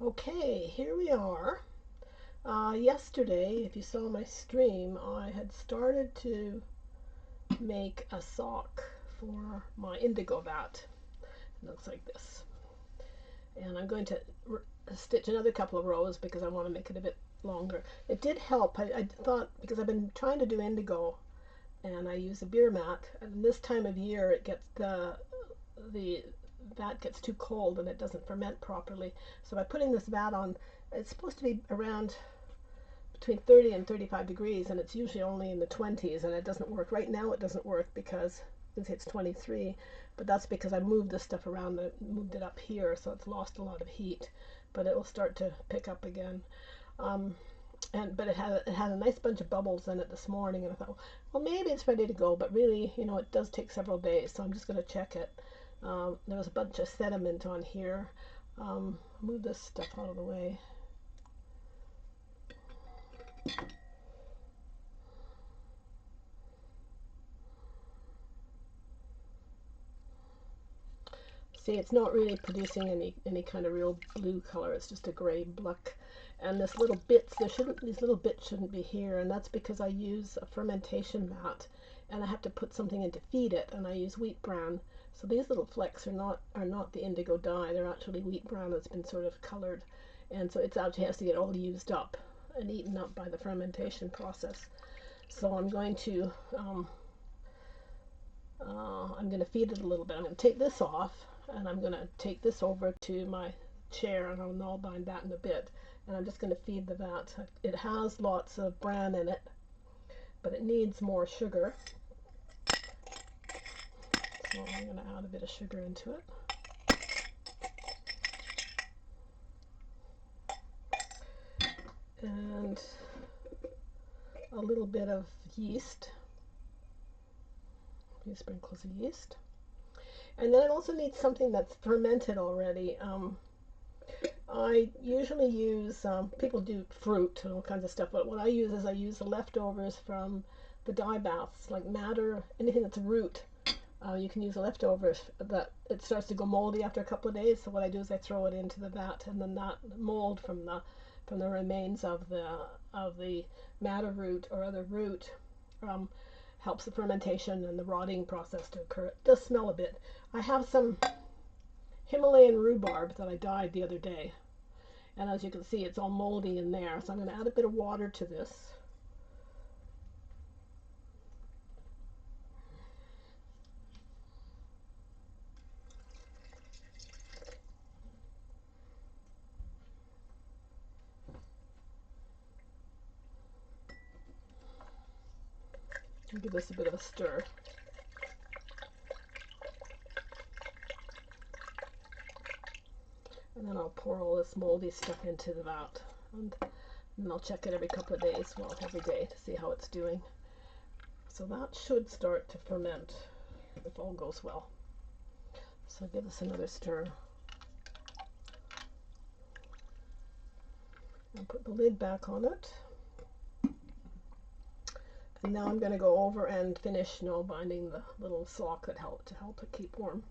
Okay, here we are. Yesterday, if you saw my stream, I had started to make a sock for my Indigo vat. It looks like this. And I'm going to stitch another couple of rows because I want to make it a bit longer. It did help. I thought, because I've been trying to do indigo and I use a beer mat, and this time of year it gets the vat gets too cold and it doesn't ferment properly. So by putting this vat on, it's supposed to be around between 30 and 35 degrees, and it's usually only in the 20s, and it doesn't work. Right now it doesn't work because it's 23, but that's because I moved this stuff around, moved it up here, so it's lost a lot of heat, but it will start to pick up again. Um, but it had a nice bunch of bubbles in it this morning, and I thought, well, maybe it's ready to go, but really, it does take several days, so I'm just going to check it. There was a bunch of sediment on here. Move this stuff out of the way. See, it's not really producing any kind of real blue color. It's just a gray black. And these little bits shouldn't be here, and that's because I use a fermentation vat, and I have to put something in to feed it, and I use wheat bran. So these little flecks are not the indigo dye. They're actually wheat bran that's been sort of colored, and so it actually has to get all used up and eaten up by the fermentation process. So I'm going to feed it a little bit. I'm going to take this off, and I'm going to take this over to my chair, and I'll nalbind that in a bit. And I'm just going to feed the vat. It has lots of bran in it, but it needs more sugar. So I'm going to add a bit of sugar into it. And a little bit of yeast. A few sprinkles of yeast. And then it also needs something that's fermented already. I usually use, people do fruit and all kinds of stuff, but what I use the leftovers from the dye baths, like madder, anything that's a root. You can use the leftovers, that it starts to go moldy after a couple of days. So what I do is I throw it into the vat, and then that mold from the remains of the madder root or other root helps the fermentation and the rotting process to occur. It does smell a bit. I have some Himalayan rhubarb that I dyed the other day, and as you can see, it's all moldy in there. So I'm going to add a bit of water to this. I'll give this a bit of a stir. And then I'll pour all this moldy stuff into the vat, and then I'll check it every couple of days, well, every day, to see how it's doing. So that should start to ferment if all goes well. So give this another stir. And put the lid back on it. And now I'm going to go over and finish binding the little sock that help it keep warm.